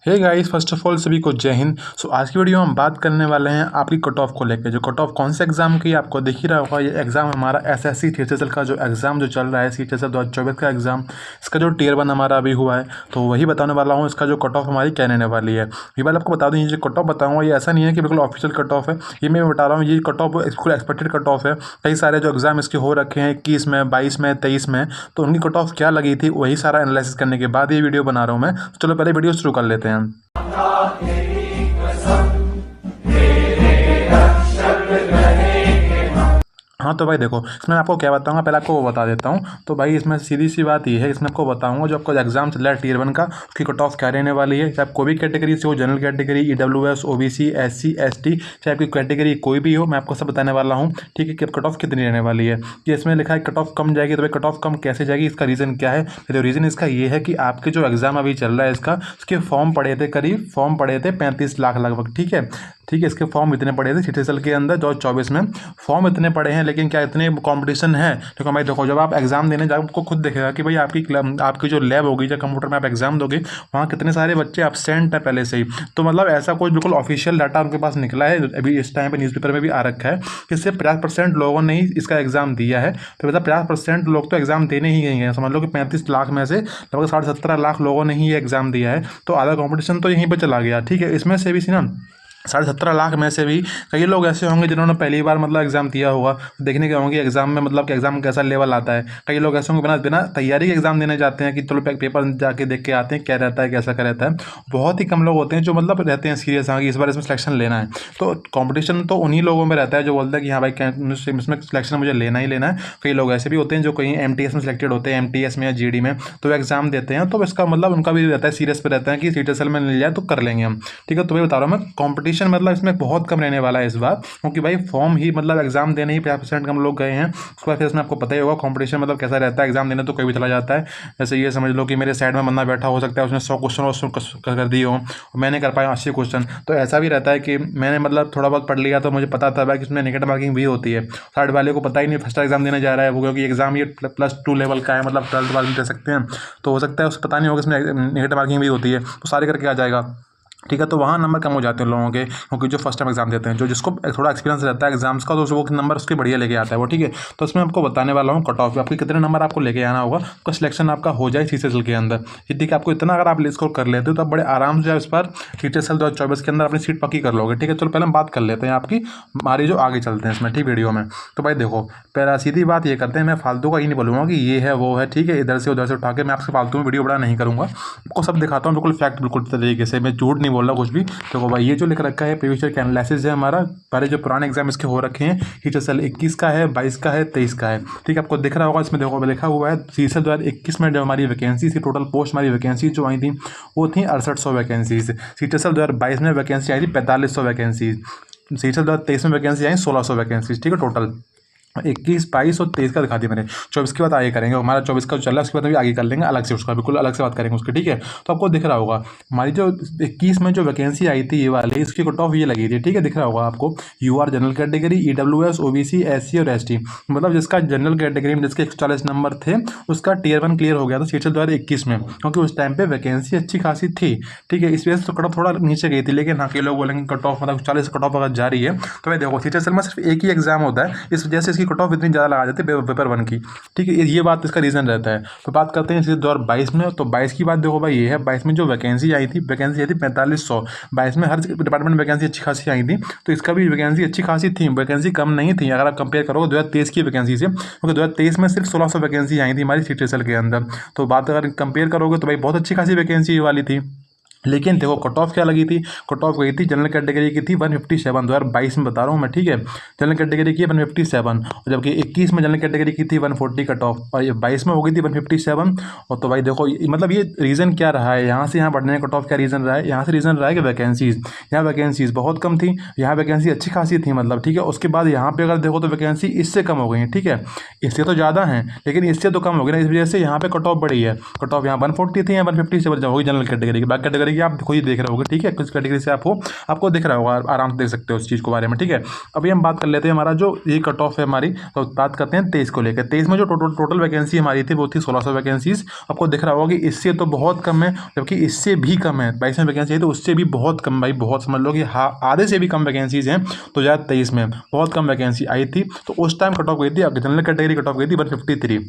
Hey guys, first of all सभी को जय हिंद। आज की वीडियो में हम बात करने वाले हैं आपकी कट ऑफ को लेकर। जो कट ऑफ कौन से एग्जाम की आपको दिख ही रहा होगा, ये एग्जाम हमारा एसएससी TSL का जो एग्जाम जो चल रहा है, TSL 2024 का एग्जाम, इसका जो Tier 1 हमारा अभी हुआ है, तो वही बताने वाला हूँ। इसका जो कट ऑफ हमारी क्या रहने वाली है, ये बात आपको बता दूँ। ये जो कट ऑफ बताऊँगा ये ऐसा नहीं है कि बिल्कुल ऑफिशियल कट ऑफ है, ये मैं बता रहा हूँ। ये कट ऑफ बिल्कुल एक्सपेक्टेड कट ऑफ है। कई सारे जो एग्जाम इसके हो रखे हैं 21 में, 22 में, 23 में, तो उनकी कट ऑफ क्या लगी थी वही सारा एनालिसिस करने के बाद ये वीडियो बना रहा हूँ मैं। चलो पहले वीडियो शुरू कर लेते हैं। हाँ तो भाई देखो, इसमें आपको क्या बताऊंगा, पहले आपको वो बता देता हूँ। तो भाई इसमें सीधी सी बात ये है, इसमें आपको बताऊंगा जो आपका एग्जाम चल रहा है Tier 1 का, उसकी कट ऑफ क्या रहने वाली है। चाहे आप कोई भी कैटेगरी से हो, general category, EWS, OBC, SC, ST, चाहे आपकी कैटेगरी कोई भी हो, मैं आपको सब बताने वाला हूँ। ठीक है कि कट ऑफ कितनी रहने वाली है। कि इसमें लिखा है कट ऑफ कम जाएगी, तो भाई कट ऑफ कम कैसे जाएगी, इसका रीज़न क्या है। तो रीज़न इसका ये है कि आपके जो एग्जाम अभी चल रहा है इसके फॉर्म पड़े थे, करीब फॉर्म पड़े थे 35 लाख लगभग। ठीक है, इसके फॉर्म इतने पड़े थे TSL के अंदर 2024 में, फॉर्म इतने पड़े हैं। लेकिन क्या इतने कंपटीशन है? देखो भाई देखो, जब आप एग्जाम देने जाओ आपको खुद दिखेगा कि भाई आपकी जो लैब होगी, जो कंप्यूटर में आप एग्जाम दोगे, वहाँ कितने सारे बच्चे एब्सेंट है पहले से ही। तो मतलब ऐसा कोई बिल्कुल ऑफिशियल डाटा उनके पास निकला है, अभी इस टाइम पे न्यूज़पेपर में भी आ रखा है कि सिर्फ 50% लोगों ने ही इसका एग्जाम दिया है। तो मतलब 50% लोग तो एग्जाम देने ही गए हैं। समझ लो कि 35 लाख में से लगभग 17.5 लाख लोगों ने ही ये एग्जाम दिया है। तो आधा कॉम्पिटिशन तो यहीं पर चला गया। ठीक है, इसमें से भी ना 17.5 लाख में से भी कई लोग ऐसे होंगे जिन्होंने पहली बार मतलब एग्जाम दिया होगा। देखने के होंगे एग्जाम में मतलब कि एग्जाम कैसा लेवल आता है। कई लोग ऐसे होंगे बिना तैयारी के एग्जाम देने जाते हैं कि चलो पेपर जाके देख के आते हैं क्या रहता है, कैसा क्या रहता है। बहुत ही कम लोग होते हैं जो मतलब रहते हैं सीरियस, हाँ कि इस बार इसमें सिलेक्शन लेना है। तो कंपटीशन तो उन्हीं लोगों में रहता है जो बोलते हैं कि हाँ भाई इसमें सिलेक्शन मुझे लेना ही लेना है। कई लोग ऐसे भी होते हैं जो कहीं MTS में सिलेक्टेड होते हैं, MTS में या GD में, तो एग्जाम देते हैं। तो इसका मतलब उनका भी रहता है, सीरियस पे रहता है कि TSL में मिल जाए तो कर लेंगे हम। ठीक है, तो मैं बता रहा हूँ मैं कॉम्पिटिशन मतलब इसमें बहुत कम रहने वाला है इस बार, क्योंकि भाई फॉर्म ही मतलब एग्जाम देने ही 50% कम लोग गए हैं। उसके बाद फिर इसमें आपको पता ही होगा कंपटीशन मतलब कैसा रहता है। एग्जाम देने तो कोई भी चला जाता है। जैसे ये समझ लो कि मेरे साइड में बंदा बैठा हो सकता है, उसने 100 क्वेश्चन कर दिए हो, मैंने कर पाया 80 क्वेश्चन। तो ऐसा भी रहता है कि मैंने मतलब थोड़ा बहुत पढ़ लिया तो मुझे पता था भाई कि इसमें नेगेटिव मार्किंग भी होती है। साइड वाले को पता ही नहीं फर्स्ट एग्जाम देने जा रहा है वो, क्योंकि एग्जाम ये +2 लेवल का है, मतलब 12th बाद में दे सकते हैं। तो हो सकता है उसे पता नहीं होगा इसमें नेगेटिव मार्किंग भी होती है, तो सारे करके आ जाएगा। ठीक है, तो वहाँ नंबर कम हो जाते हैं लोगों के, क्योंकि जो फर्स्ट टाइम एग्जाम देते हैं, जो जिसको थोड़ा एक्सपीरियंस रहता है एग्जाम्स का, तो वो नंबर उसके बढ़िया लेके आता है वो। ठीक है, तो इसमें आपको बताने वाला हूँ कट ऑफ आपके कितने नंबर आपको लेके आना होगा, तो सिलेक्शन आपका हो जाए TSL के अंदर। ठीक है, आपको इतना अगर आप स्कोर कर लेते हो तो आप बड़े आराम से इस पर TSL 2024 के अंदर अपनी सीट पक्की कर लोगे। ठीक है, चलो पहले हम बात कर लेते हैं आपकी हमारी जो आगे चलते हैं इसमें, ठीक वीडियो में। तो भाई देखो, पहला सीधी बात ये करते हैं, मैं फालतू का ही नहीं बोलूँगा कि ये है वो है। ठीक है, इधर से उधर से उठा के मैं आपसे फालतू में वीडियो बड़ा नहीं करूँगा, आपको सब दिखाता हूँ बिल्कुल फैक्ट, बिल्कुल तरीके से, मैं झूठ नहीं बोल रहा कुछ भी। देखो भाई ये जो लिख रखा है प्रीवियस ईयर का एनालिसिस है हमारा, पहले जो पुराने एग्जाम इसके हो रखे हैं TSL 21 का है, 22 का है, 23 का है। ठीक है, आपको दिख रहा होगा इसमें, देखो लिखा हुआ है TSL 2021 में जो हमारी वैकेंसी थी, टोटल पोस्ट हमारी वैकेंसी जो आई थी वो थी 6800 वैकेंसीज। TSL 2022 में वैकेंसी आई थी 4500 वैकेंसीज। TSL 2023 में वैकेंसी आई 1600 वैकेंसीज। ठीक है, टोटल 21, 22 और 23 का दिखा दिया मैंने। 24 की बात आगे करेंगे, हमारा 24 का जो चल रहा है उसके बाद भी आगे कर लेंगे अलग से, उसका बिल्कुल अलग से बात करेंगे उसकी। ठीक है, तो आपको दिख रहा होगा हमारी जो 21 में जो वैकेंसी आई थी ये वाली, इसकी कट ऑफ ये लगी थी। ठीक है, दिख रहा होगा आपको UR general category, EWS, OBC, SC और ST, मतलब जिसका जनरल कैटेगरी में जिसके 140 नंबर थे उसका Tier 1 क्लियर हो गया था TSL 2021 में, क्योंकि उस टाइम पे वैकेंसी अच्छी खासी थी। ठीक है, इस वजह से तो कट ऑफ थोड़ा नीचे गई थी। लेकिन हाँ, कई लोग बोलेंगे कट ऑफ मतलब 40 कट ऑफ अगर जा रही है, तो भाई देखो TSL में सिर्फ एक ही एग्जाम होता है, इस वजह से इसकी कट ऑफ इतनी ज़्यादा जाते पेपर 1 की। ठीक है, ये बात इसका रीज़न रहता है। तो बात करते हैं इसी 2022 में। तो 22 की बात देखो भाई ये है, 22 में जो वैकेंसी आई थी 4500। 22 में हर डिपार्टमेंट में वैकेंसी अच्छी खासी आई थी, तो इसका भी वैकेंसी अच्छी खासी थी, वैकेंसी कम नहीं थी अगर आप कंपेयर करोगे 2023 की वैकेंसी से, क्योंकि 2023 में सिर्फ 1600 वैकेंसी आई थी हमारी TSL के अंदर। तो बात अगर कंपेयर करोगे तो भाई बहुत अच्छी खासी वैकेंसी वाली थी। लेकिन देखो कट ऑफ क्या लगी थी, कट ऑफ गई थी जनरल कैटेगरी की थी 157, 2022 में बता रहा हूँ मैं। ठीक है, जनरल कैटेगरी की 157, और जबकि 21 में जनरल कैटेगरी की थी 140 कट ऑफ, और ये 22 में हो गई थी 157। और तो भाई देखो मतलब ये रीज़न क्या रहा है, यहाँ से यहाँ बढ़ने का कट ऑफ क्या रीज़न रहा है, यहाँ से रीज़न रहा है कि वैकेंसीज़, यहाँ वैकेंसीज़ बहुत कम थी, यहाँ वैकेंसी अच्छी खासी थी मतलब। ठीक है, उसके बाद यहाँ पे अगर देखो तो वैकेंसी इससे कम हो गई है। ठीक है, इससे तो ज़्यादा है लेकिन इससे तो कम हो गई ना, इस वजह से यहाँ पे कट ऑफ बढ़ी है। कट ऑफ यहाँ 140 थी, यहाँ 157 हो गई जनरल कैटेगरी की, बाकी कैटेगरी कैटेगरी आप खुद ही देख रहे होगे, ठीक है, किस कैटेगरी से आप हो आपको दिख रहा होगा, आराम से देख सकते हो उस चीज़ के बारे में, ठीक है। अभी हम बात कर लेते हैं हमारा जो ये कट ऑफ है हमारी, तो बात करते हैं 23 को लेकर। 23 में जो टोटल वैकेंसी हमारी थी वो थी 1600 वैकेंसीज। आपको दिख रहा होगा कि इससे तो बहुत कम है, जबकि इससे भी कम है। 22 में वैकेंसी है तो उससे भी बहुत कम, भाई बहुत समझ लो कि आधे से भी कम वैकेंसीज हैं। तो 2023 में बहुत कम वैकेंसी आई थी, तो उस टाइम कट ऑफ गई थी, जनरल कैटेगरी कट ऑफ गई थी 153।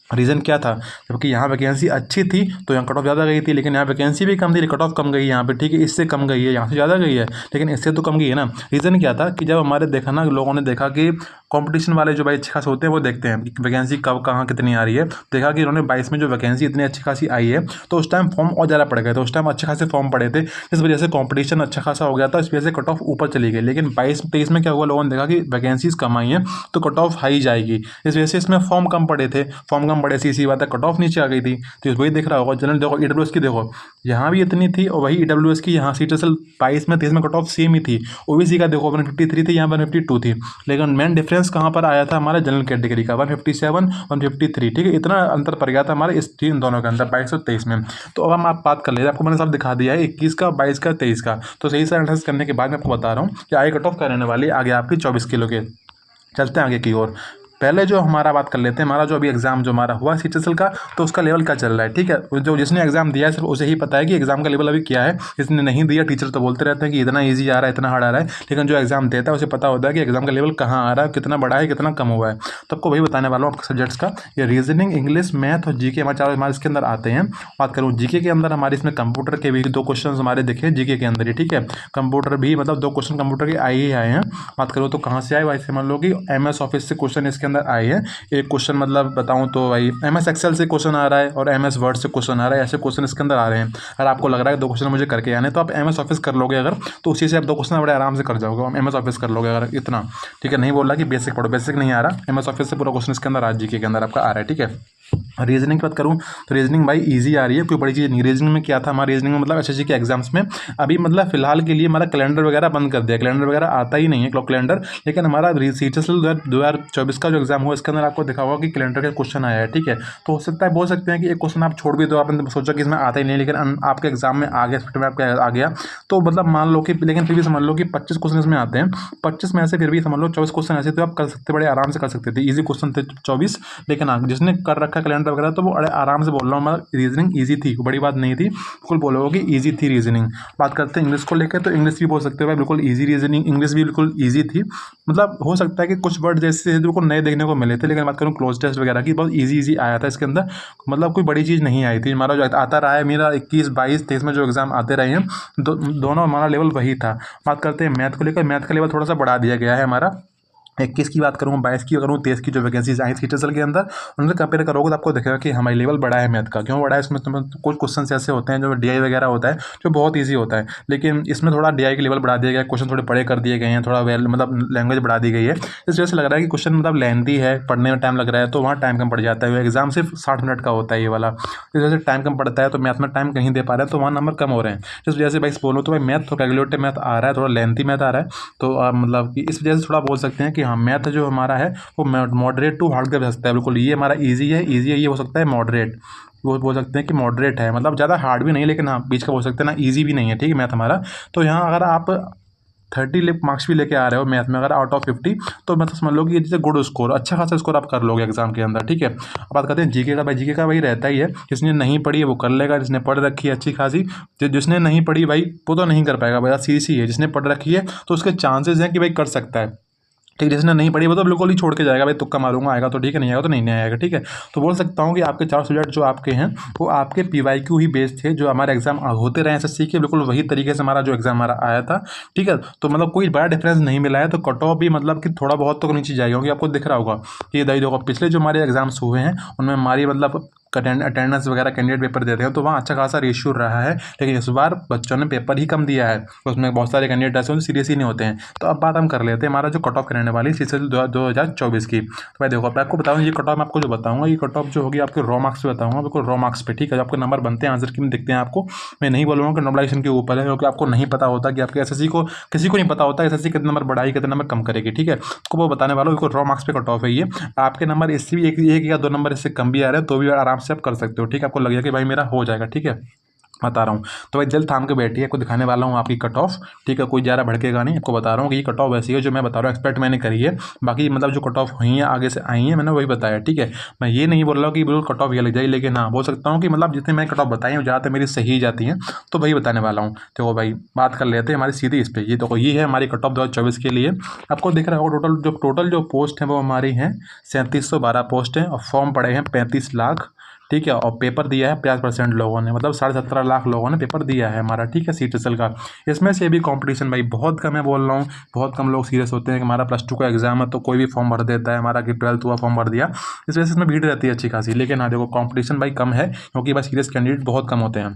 रीज़न क्या था, जबकि यहाँ वैकेंसी अच्छी थी तो यहाँ कट ऑफ ज़्यादा गई थी, लेकिन यहाँ वैकेंसी भी कम थी, कट ऑफ कम गई यहाँ पे, ठीक है। इससे कम गई है, यहाँ से ज़्यादा गई है, लेकिन इससे तो कम गई है ना। रीज़न क्या था कि जब हमारे देखा ना, लोगों ने देखा कि कंपटीशन वाले जो भाई अच्छे खास होते हैं वो देखते हैं कि वैकेंसी कब कहाँ कितनी आ रही है। देखा कि इन्होंने 22 में जो वैकेंसी इतनी अच्छी खासी आई है, तो उस टाइम फॉर्म और ज़्यादा पड़ गए थे, उस टाइम अच्छे खासे फॉर्म पड़े थे, इस वजह से कंपटीशन अच्छा खासा हो गया था, इस वजह से कट ऑफ ऊपर चली गई। लेकिन 22-23 में क्या हुआ, लोगों ने देखा कि वैकेंसीज कम आई हैं तो कट ऑफ हाई जाएगी, इस वजह से इसमें फॉर्म कम पड़े थे। फॉर्म कम पड़े सी बात है, कट ऑफ नीचे आ गई थी। तो वही दिख रहा होगा, जनरल देखो ईडब्ल्यूएस की देखो यहाँ भी इतनी थी, और वही ईडब्ल्यूएस की यहाँ सीटीएसएल 22 में 23 में कट ऑफ सेम ही थी। ओबीसी का देखो 153 थी, यहाँ 152 थी, लेकिन मेन डिफरेंस कहाँ पर आया था हमारे जनरल कैटेगरी का, 157 153, ठीक है। इतना अंतर पड़ गया था हमारे इस इन दोनों के अंदर 22 और 23 में। तो अब हम आप बात कर लेते हैं, आपको मैंने सब दिखा दिया है 21 का, 22 का, 23 का। तो सही से एनालिसिस करने के बाद मैं आपको बता रहा हूँ कि आगे कट ऑफ क्या रहने वाली आगे आपकी 24 किलो के। चलते हैं आगे की ओर। पहले जो हमारा बात कर लेते हैं, हमारा जो अभी एग्जाम जो हमारा हुआ सीटीएसएल का, तो उसका लेवल क्या चल रहा है, ठीक है। जो जिसने एग्जाम दिया है सिर्फ उसे ही पता है कि एग्जाम का लेवल अभी क्या है। जिसने नहीं दिया, टीचर तो बोलते रहते हैं कि इतना ईजी आ रहा है, इतना हार्ड आ रहा है, लेकिन जो एग्जाम देता है उसे पता होता है कि एग्जाम का लेवल कहाँ आ रहा है, कितना बड़ा है, कितना कम हुआ है। तो आपको वही बताने वाला हूँ आपके सब्जेक्ट्स का। ये रीजनिंग, इंग्लिश, मैथ और जीके हमारे चारों हमारे इसके अंदर आते हैं। बात करूँ जीके के अंदर, हमारे इसमें कंप्यूटर के भी 2 क्वेश्चन हमारे दिखे जीके के अंदर ही, ठीक है। कंप्यूटर भी मतलब 2 क्वेश्चन कंप्यूटर के आए ही आए हैं। बात करूँ तो कहाँ से आए, वैसे मान लो कि MS ऑफिस से क्वेश्चन इसके अंदर आए हैं। एक क्वेश्चन मतलब बताऊं तो भाई MS एक्सेल से क्वेश्चन आ रहा है और MS वर्ड से क्वेश्चन आ रहा है, ऐसे क्वेश्चन इसके अंदर आ रहे हैं। अगर आपको लग रहा है 2 क्वेश्चन मुझे करके आने, तो आप MS ऑफिस कर लोगे अगर, तो उसी से आप 2 क्वेश्चन बड़े आराम से कर जाओगे, MS ऑफिस कर लोगे अगर इतना, ठीक है। नहीं बोल रहा कि बेसिक पढ़ो, बेसिक नहीं आ रहा, MS ऑफिस से पूरा क्वेश्चन इसके अंदर आज जीके के अंदर आपका आ रहा है, ठीक है। रीजनिंग की बात करूँ तो रीजनिंग भाई इजी आ रही है, कोई बड़ी चीज़ नहीं। रीजनिंग में क्या था, हमारा रीजनिंग में मतलब SSC के एग्जाम्स में अभी मतलब फिलहाल के लिए हमारा कैलेंडर वगैरह बंद कर दिया, कैलेंडर वगैरह आता ही नहीं है, क्लॉक कैलेंडर। लेकिन हमारा सीटीएसएल 2024 का जो एग्जाम हुआ इसके अंदर आपको देखा होगा कि कैलेंडर का क्वेश्चन आया है, ठीक है। तो हो सकता है, बोल सकते हैं कि एक क्वेश्चन आप छोड़ भी दो, आपने सोचा कि इसमें आता ही नहीं, लेकिन आपके एग्जाम में आ गया, फिफ्ट में आपका आ गया, तो मतलब मान लो कि, लेकिन फिर भी समझ लो कि 25 क्वेश्चन इसमें आते हैं, 25 में से फिर भी समझ लो 24 क्वेश्चन ऐसे थे आप कर सकते, बड़े आराम से कर सकते थे, ईजी क्वेश्चन थे 24। लेकिन जिसने कर रखा कैलेंडर वगैरह तो वो बड़े आराम से, बोल रहा हूँ मैं, रीजनिंग ईजी थी, बड़ी बात नहीं थी, बिल्कुल बोलोगे कि ईजी थी रीजनिंग। बात करते हैं इंग्लिश को लेकर, तो इंग्लिश भी बोल सकते हो भाई बिल्कुल ईजी रीजनिंग, इंग्लिश भी बिल्कुल ईजी थी। मतलब हो सकता है कि कुछ वर्ड जैसे बिल्कुल नए देखने को मिले थे, लेकिन बात करूँ क्लोज टेस्ट वगैरह की, बहुत ईजी आया था इसके अंदर, मतलब कोई बड़ी चीज़ नहीं आई थी। हमारा जो आता रहा है, मेरा 21, 22, 23 में जो एग्जाम आते रहे हैं, दोनों हमारा लेवल वही था। बात करते हैं मैथ को लेकर, मैथ का लेवल थोड़ा सा बढ़ा दिया गया है हमारा। 21 की बात करूँ, 22 की करूँ, 23 की जो वैकेंसीज आई सीटीएसएल के अंदर, उनसे कंपेयर करोगे तो आपको दिखेगा कि हमारी लेवल बड़ा है मैथ का। क्यों बड़ा है, इसमें कुछ क्वेश्चन ऐसे होते हैं जो DI वगैरह होता है जो बहुत ईजी होता है, लेकिन इसमें थोड़ा DI की लेवल बढ़ा दिया गया है, क्वेश्चन थोड़े बड़े कर दिए गए हैं, थोड़ा मतलब लैंग्वेज बढ़ा दी गई है। इस वजह से लग रहा है कि क्वेश्चन मतलब लेंथी है, पढ़ने में टाइम लग रहा है, तो वहाँ टाइम कम पड़ जाता है। एग्जाम सिर्फ 60 मिनट का होता है ये वाला, इस वजह से टाइम कम पड़ता है, तो मैथ में टाइम कहीं दे पा रहे हैं, तो वहाँ नंबर कम हो रहे हैं। इस वजह से भाई बोलो तो भाई मैथ तो कैलकुलेटिव मैथ आ रहा है, थोड़ा लेंथी मैथ आ रहा है, तो मतलब कि इस वजह से थोड़ा बोल सकते हैं कि हाँ मैथ जो हमारा है वो मॉडरेट टू हार्ड कर सकता है, बिल्कुल। ये हमारा इजी है, ये हो सकता है मॉडरेट, वो बोल सकते हैं कि मॉडरेट है, मतलब ज़्यादा हार्ड भी नहीं, लेकिन हाँ बीच का बोल सकते हैं ना, इजी भी नहीं है, ठीक है मैथ हमारा। तो यहाँ अगर आप 30 मार्क्स भी लेके आ रहे हो मैथ में अगर आउट ऑफ 50, तो मैं तो समझ लो कि जैसे गुड स्कोर, अच्छा खासा स्कोर आप कर लोगे एग्जाम के अंदर, ठीक है। अब बात करते हैं जीके का। भाई जीके का भाई रहता ही है, जिसने नहीं पढ़ी है वो कर लेगा, जिसने पढ़ रखी है अच्छी खासी, जिसने नहीं पढ़ी भाई वो तो नहीं कर पाएगा, भाई सीधी है। जिसने पढ़ रखी है तो उसके चांसेस हैं कि भाई कर सकता है, ठीक है। जिसने नहीं पढ़ी वो तो बिल्कुल ही छोड़ के जाएगा, भाई तुक्का मारूंगा, आएगा तो ठीक है, नहीं आएगा तो नहीं आएगा, ठीक है। तो बोल सकता हूँ कि आपके 4 सब्जेक्ट जो आपके हैं वो आपके PYQ ही बेस्ड थे, जो हमारे एग्जाम होते रहे SSC के, बिल्कुल वही तरीके से हमारा जो एग्जाम हमारा आया था, ठीक है। तो मतलब कोई बड़ा डिफरेंस नहीं मिला है, तो कट ऑफ भी मतलब कि थोड़ा बहुत तो नीचे जाएगा, क्योंकि आपको दिख रहा होगा कि दाई देखो पिछले जो हमारे एग्जाम्स हुए हैं उनमें हमारी मतलब अटेंडेंस वगैरह कैंडिडेट पेपर देते हैं तो वहाँ अच्छा खासा रेशियो रहा है, लेकिन इस बार बच्चों ने पेपर ही कम दिया है, उसमें बहुत सारे कैंडिडेट ऐसे सीरियस ही नहीं होते हैं। तो अब बात हम कर लेते हैं हमारा जो कट ऑफ करने वाली सीसीएल 2024 की। तो भाई देखो, मैं आपको बताऊँ ये कट ऑफ, मैं आपको जो बताऊँगा ये कट ऑफ जो होगी आपके रॉ मार्क्स पे बताऊँगा, बिल्कुल रॉ मार्क्स पे, ठीक है। जो आपके नंबर बनते हैं आंसर की में दिखते हैं आपको, मैं नहीं बोलूँगा कि नॉर्मलाइजेशन के ऊपर है, क्योंकि आपको नहीं पता होता कि आपके SSC को, किसी को नहीं पता होता SSC कितने नंबर बढ़ाई कितने नंबर कम करेगी, ठीक है। आपको वो बताने वाला हूँ, रॉ मार्क्स पे कट ऑफ है ये। आपके नंबर इससे भी एक या 2 नंबर इससे कम भी आ रहे हैं तो भी आराम से आप कर सकते हो, ठीक है। आपको लगेगा कि भाई मेरा हो जाएगा, ठीक है। बता रहा हूँ। तो भाई जल्द थाम के बैठिए, आपको दिखाने वाला हूँ आपकी कट ऑफ, ठीक है। कोई ज़्यादा भड़केगा नहीं, आपको बता रहा हूँ कि ये कट ऑफ ऐसी है जो मैं बता रहा हूँ, एक्सपेक्ट मैंने करी है। बाकी मतलब जो कट ऑफ हुई है आगे से आई है, मैंने वही बताया, ठीक है। मैं ये नहीं बोल रहा हूँ कि बिल्कुल कट ऑफ ये लग जाए, लेकिन हाँ बोल सकता हूँ कि मतलब जितने मैंने कट ऑफ बताई हैं ज़्यादातर मेरी सही जाती हैं, तो वही बताने वाला हूँ। तो भाई बात कर लेते हैं हमारी सीधी इस पर। ये तो ये है हमारी कट ऑफ 2024 के लिए। आपको दिख रहा होगा टोटल जो पोस्ट हैं वो हमारी हैं 3712 पोस्ट हैं, और फॉर्म पड़े हैं 35 लाख, ठीक है। और पेपर दिया है 50% लोगों ने, मतलब 17.5 लाख लोगों ने पेपर दिया है हमारा, ठीक है, CTSL का। इसमें से भी कंपटीशन भाई बहुत कम है, बोल रहा हूँ। बहुत कम लोग सीरियस होते हैं कि हमारा +2 का एग्जाम है तो कोई भी फॉर्म भर देता है, हमारा कि 12th हुआ फॉर्म भर दिया। इस वजह से इसमें भीड़ रहती है अच्छी खासी। लेकिन हाँ देखो कंपटीशन भाई कम है, क्योंकि भाई सीरियस कैंडिडेट बहुत कम होते हैं।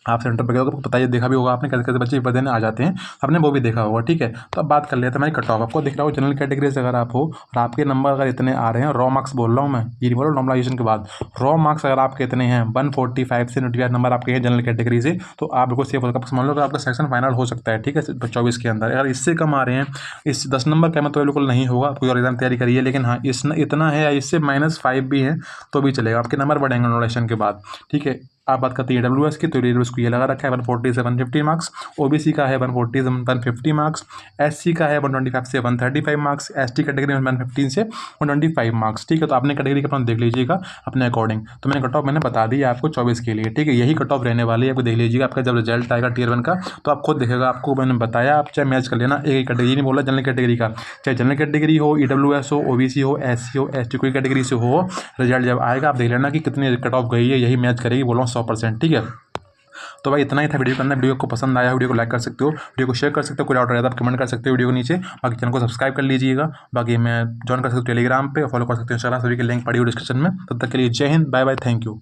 आप सेंटर पर गए होगा पता, ये देखा भी होगा आपने, कैसे कैसे बच्चे पेपर देने आ जाते हैं, आपने वो भी देखा होगा, ठीक है। तो अब बात कर लेते हैं हमारी कट ऑफ। आपको दिख रहा हो जनरल कैटेगरी से अगर आप हो और आपके नंबर अगर इतने आ रहे हैं, रॉ मार्क्स बोल रहा हूँ मैं, ये नहीं बोल रहा नॉर्मलाइजेशन के बाद, रॉ मार्क्स अगर आपके इतने हैं 145 से 95 नंबर आपके हैं जनरल कैटेगरी से, तो आप बिल्कुल सेफ होगा, समझ लो कि आपका सेक्शन फाइनल हो सकता है, ठीक है, 24 के अंदर। अगर इससे कम आ रहे हैं, इस 10 नंबर का मतलब बिल्कुल नहीं होगा, कोई और एग्जाम तैयारी करिए। लेकिन हाँ इतना है या इससे -5 भी है तो भी चलेगा, आपके नंबर बढ़ेंगे नॉर्मलाइजेशन के बाद, ठीक है। आप बात करते हैं EWS की, तो EWS को ये लगा रखा है 140 से 150 मार्क्स, OBC का है 140 से 150 मार्क्स, SC का है 125 से 135 मार्क्स, ST कैटेगरी में 115 से 125 मार्क्स, ठीक है। तो आपने कैटेगरी का अपना देख लीजिएगा अपने अकॉर्डिंग। तो मैंने कट ऑफ मैंने बता दी आपको 24 के लिए, ठीक है। यही कट ऑफ रहने वाली है, आपको देख लीजिएगा। आपका जब रिजल्ट आएगा Tier 1 का तो आप खुद देखेगा, आपको मैंने बताया, आप चाहे मैच कर लेना, एक कैटेगरी नहीं बोला जनरल कैटेगरी का, चाहे जनरल कैटेगरी हो, EWS हो, OBC हो, SC हो, ST कोई कैटेगरी से हो, रिजल्ट जब आएगा आप देख लेना कि कितनी कट ऑफ गई है, यही मैच करेगी, बोल रहा हूँ 100%, ठीक है। तो भाई इतना ही था वीडियो के अंदर। वीडियो को पसंद आया, वीडियो को लाइक कर सकते हो, वीडियो को शेयर कर सकते हो, कोई डाउट रहता है आप कमेंट कर सकते हो वीडियो के नीचे। बाकी चैनल को सब्सक्राइब कर लीजिएगा। बाकी मैं ज्वाइन कर सकते हो टेलीग्राम पे, फॉलो कर सकते हो इंस्टाग्राम, सभी की लिंक पड़ी हुई डिस्क्रिप्शन में। तब तक के लिए जय हिंद, बाय बाय, थैंक यू।